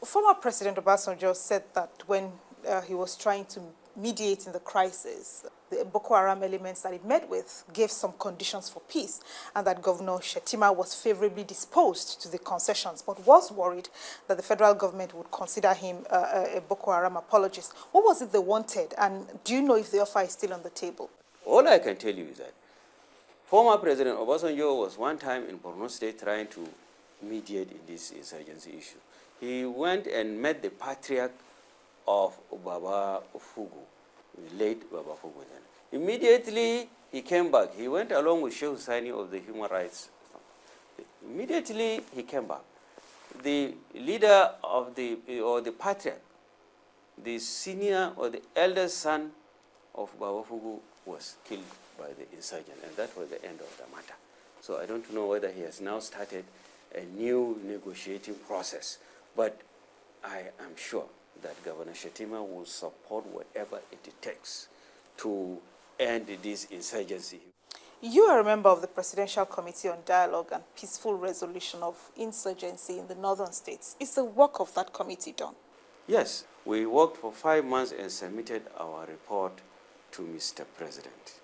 Former President Obasanjo said that when he was trying to mediate in the crisis, the Boko Haram elements that he met with gave some conditions for peace, and that Governor Shettima was favorably disposed to the concessions, but was worried that the federal government would consider him a Boko Haram apologist. What was it they wanted, and do you know if the offer is still on the table? All I can tell you is that former President Obasanjo was one time in Borno State trying to mediate in this insurgency issue. He went and met the patriarch of Baba Fugu, the late Baba Fugu then. Immediately he came back. He went along with Sheikh Hussaini of the Human Rights. Immediately he came back. The leader of the patriarch, the senior or the eldest son of Baba Fugu was killed by the insurgent, and that was the end of the matter. So I don't know whether he has now started a new negotiating process, but I am sure that Governor Shettima will support whatever it takes to end this insurgency. You are a member of the Presidential Committee on Dialogue and Peaceful Resolution of Insurgency in the northern states. Is the work of that committee done? Yes, we worked for 5 months and submitted our report to Mr. President.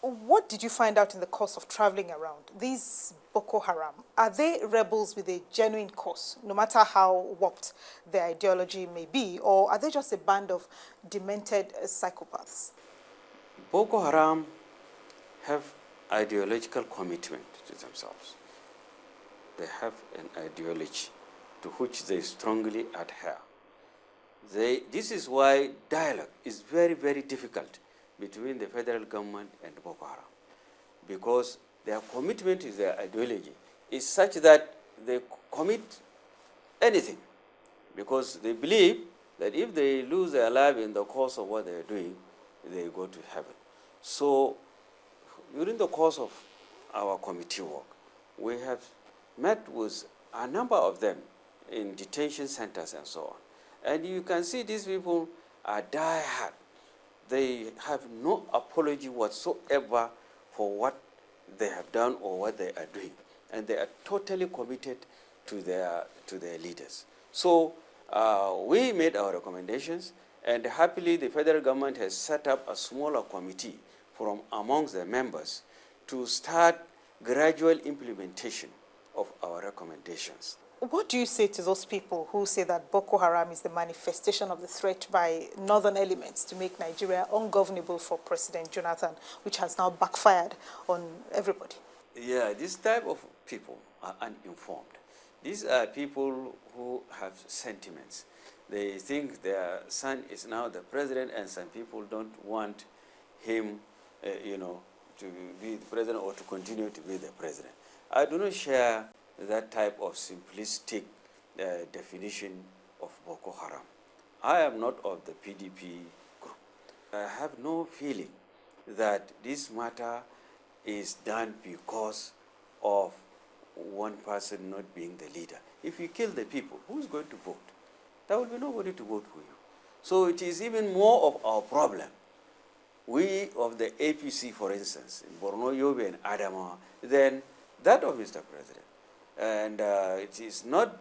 What did you find out in the course of traveling around? These Boko Haram, are they rebels with a genuine cause, no matter how warped their ideology may be, or are they just a band of demented psychopaths? Boko Haram have ideological commitment to themselves. They have an ideology to which they strongly adhere. This is why dialogue is very, very difficult between the federal government and Boko Haram, because their commitment to their ideology is such that they commit anything, because they believe that if they lose their life in the course of what they are doing, they go to heaven. So during the course of our committee work, we have met with a number of them in detention centers and so on. And you can see these people are die-hard. They have no apology whatsoever for what they have done or what they are doing. And they are totally committed to their leaders. So we made our recommendations, and happily the federal government has set up a smaller committee from amongst the members to start gradual implementation of our recommendations. What do you say to those people who say that Boko Haram is the manifestation of the threat by northern elements to make Nigeria ungovernable for President Jonathan, which has now backfired on everybody? Yeah, this type of people are uninformed. These are people who have sentiments. They think their son is now the president, and some people don't want him, to be the president or to continue to be the president. I do not share that type of simplistic definition of Boko Haram. I am not of the PDP group. I have no feeling that this matter is done because of one person not being the leader. If you kill the people, who's going to vote? There will be nobody to vote for you. So it is even more of our problem. We of the APC, for instance, in Borno, Yobe, and Adamawa, than that of Mr. President. And it is not,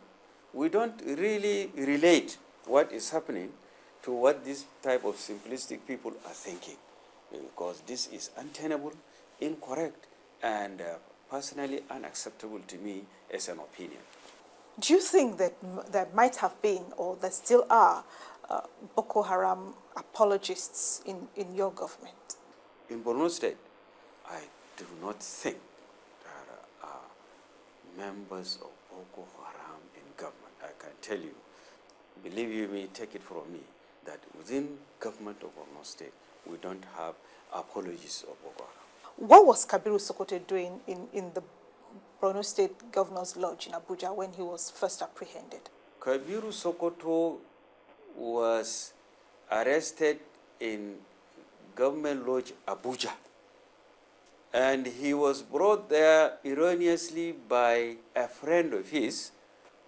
we don't really relate what is happening to what this type of simplistic people are thinking, because this is untenable, incorrect, and personally unacceptable to me as an opinion. Do you think that there might have been, or there still are, Boko Haram apologists in your government? In Borno State, I do not think there are members of Boko Haram in government. I can tell you, believe you me, take it from me, that within government of Borno State, we don't have apologists of Boko Haram. What was Kabiru Sokoto doing in the Borno State Governor's Lodge in Abuja when he was first apprehended? Kabiru Sokoto was arrested in Government Lodge, Abuja. And he was brought there erroneously by a friend of his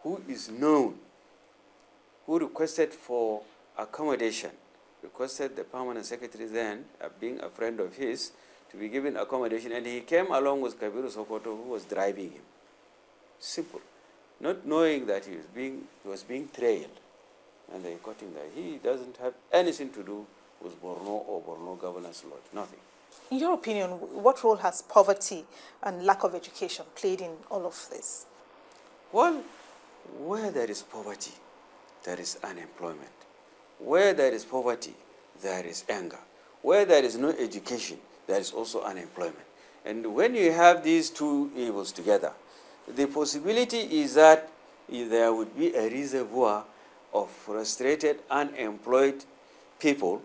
who is known, who requested for accommodation, requested the permanent secretary then, being a friend of his, to be given accommodation, and he came along with Kabiru Sokoto, who was driving him. Simple. Not knowing that he was being trailed and they got him there. He doesn't have anything to do with Borno or Borno Governance Lodge, nothing. In your opinion, what role has poverty and lack of education played in all of this? Well, where there is poverty, there is unemployment. Where there is poverty, there is anger. Where there is no education, there is also unemployment. And when you have these two evils together, the possibility is that there would be a reservoir of frustrated, unemployed people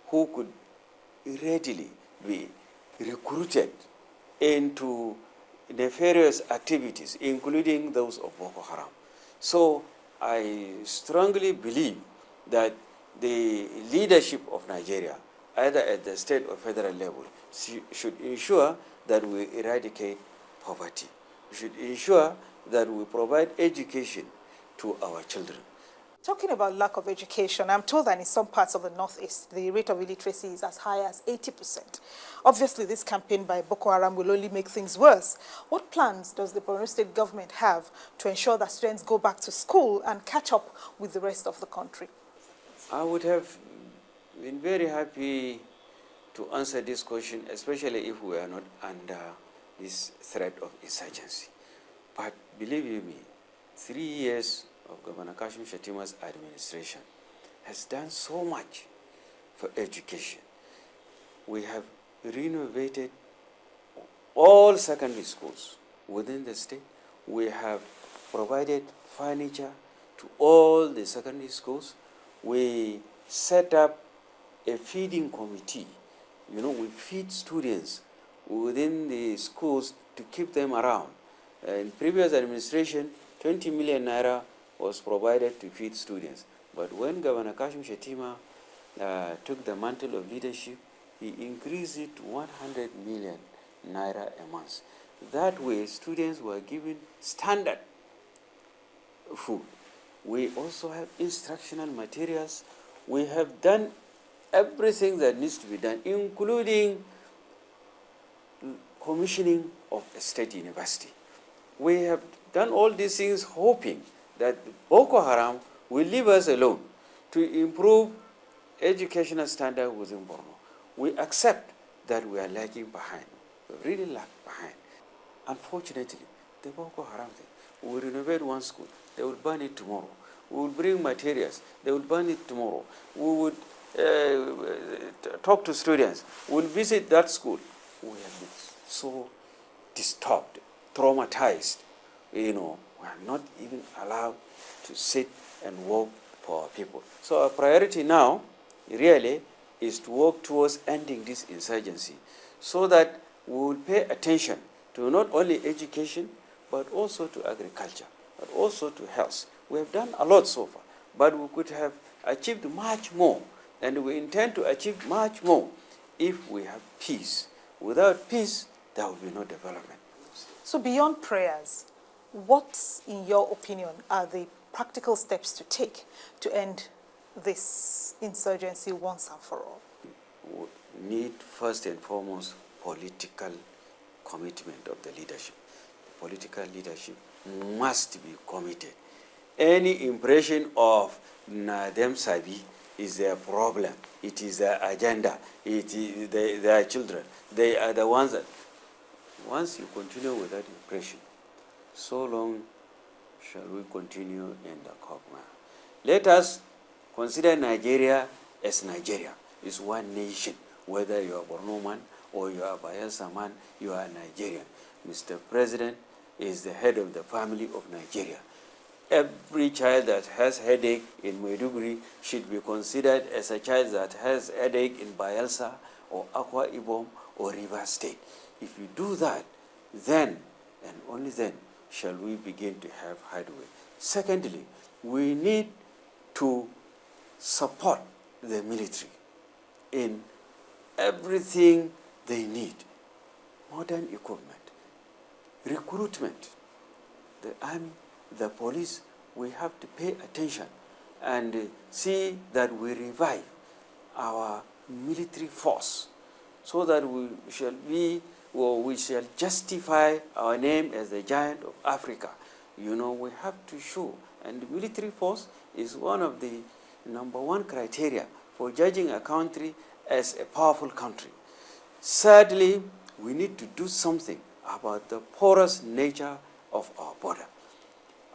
who could readily be recruited into nefarious activities, including those of Boko Haram. So I strongly believe that the leadership of Nigeria, either at the state or federal level, should ensure that we eradicate poverty. We should ensure that we provide education to our children. Talking about lack of education, I'm told that in some parts of the Northeast, the rate of illiteracy is as high as 80%. Obviously, this campaign by Boko Haram will only make things worse. What plans does the Borno State government have to ensure that students go back to school and catch up with the rest of the country? I would have been very happy to answer this question, especially if we are not under this threat of insurgency. But believe you me, 3 years of Governor Kashim Shettima's administration has done so much for education. We have renovated all secondary schools within the state. We have provided furniture to all the secondary schools. We set up a feeding committee. You know, we feed students within the schools to keep them around. In previous administration, 20 million naira was provided to feed students. But when Governor Kashim Shettima took the mantle of leadership, he increased it to 100 million naira a month. That way, students were given standard food. We also have instructional materials. We have done everything that needs to be done, including commissioning of a state university. We have done all these things hoping that Boko Haram will leave us alone to improve educational standard within Borno. We accept that we are lagging behind. We really lag behind. Unfortunately, the Boko Haram thing, we will renovate one school, they will burn it tomorrow. We will bring materials, they will burn it tomorrow. We would talk to students, we will visit that school. We have been so disturbed, traumatized, you know, we are not even allowed to sit and work for our people. So our priority now really is to work towards ending this insurgency so that we will pay attention to not only education, but also to agriculture, but also to health. We have done a lot so far, but we could have achieved much more, and we intend to achieve much more if we have peace. Without peace, there will be no development. So beyond prayers, what, in your opinion, are the practical steps to take to end this insurgency once and for all? We need, first and foremost, political commitment of the leadership. The political leadership must be committed. Any impression of them sabi is their problem. It is their agenda. It is their children. They are the ones that, once you continue with that impression, so long shall we continue in the quagmire. Let us consider Nigeria as Nigeria. It's one nation. Whether you are Borno man or you are Bayelsa man, you are Nigerian. Mr. President is the head of the family of Nigeria. Every child that has headache in Maiduguri should be considered as a child that has headache in Bayelsa or Akwa Ibom or Rivers State. If you do that, then and only then shall we begin to have headway. Secondly, we need to support the military in everything they need. Modern equipment, recruitment, the army, the police, we have to pay attention and see that we revive our military force so that we shall be, or we shall justify our name as the giant of Africa. You know, we have to show, and the military force is one of the number one criteria for judging a country as a powerful country. Thirdly, we need to do something about the porous nature of our border.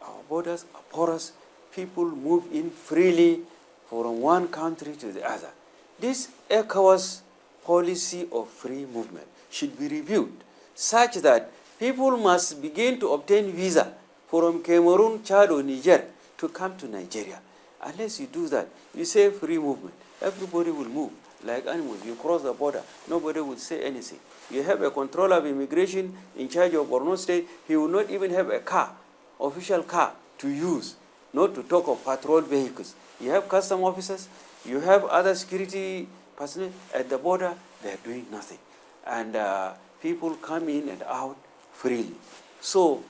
Our borders are porous. People move in freely from one country to the other. This ECOWAS policy of free movement should be reviewed such that people must begin to obtain visa from Cameroon, Chad, or Niger to come to Nigeria. Unless you do that, you say free movement. Everybody will move like animals. You cross the border, nobody will say anything. You have a controller of immigration in charge of Borno State. He will not even have a car, official car, to use, not to talk of patrol vehicles. You have custom officers, you have other security personnel at the border. They are doing nothing. And people come in and out freely. So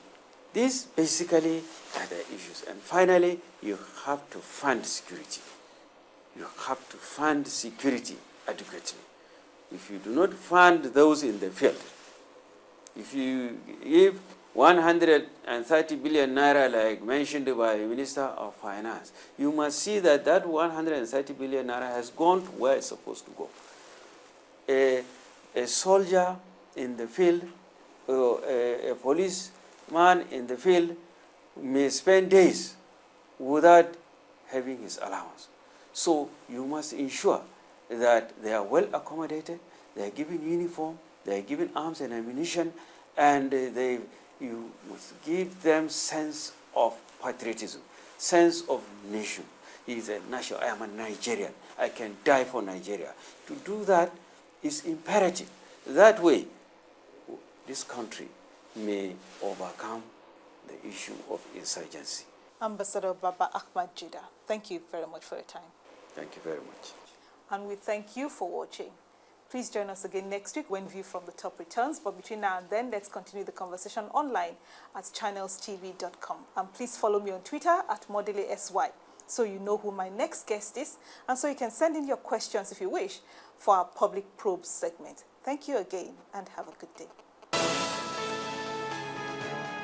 these basically are the issues. And finally, you have to fund security. You have to fund security adequately. If you do not fund those in the field, if you give 130 billion naira, like mentioned by the Minister of Finance, you must see that that 130 billion naira has gone to where it's supposed to go. A soldier in the field, a policeman in the field may spend days without having his allowance. So you must ensure that they are well accommodated, they are given uniform, they are given arms and ammunition, and you must give them sense of patriotism, sense of nation. He is a national. I am a Nigerian. I can die for Nigeria. To do that is imperative. That way, this country may overcome the issue of insurgency. Ambassador Baba Ahmad Jidda, thank you very much for your time. Thank you very much. And we thank you for watching. Please join us again next week when View from the Top returns. But between now and then, let's continue the conversation online at channelstv.com. And please follow me on Twitter at ModeleSY, so you know who my next guest is, and so you can send in your questions if you wish for our Public Probes segment. Thank you again, and have a good day.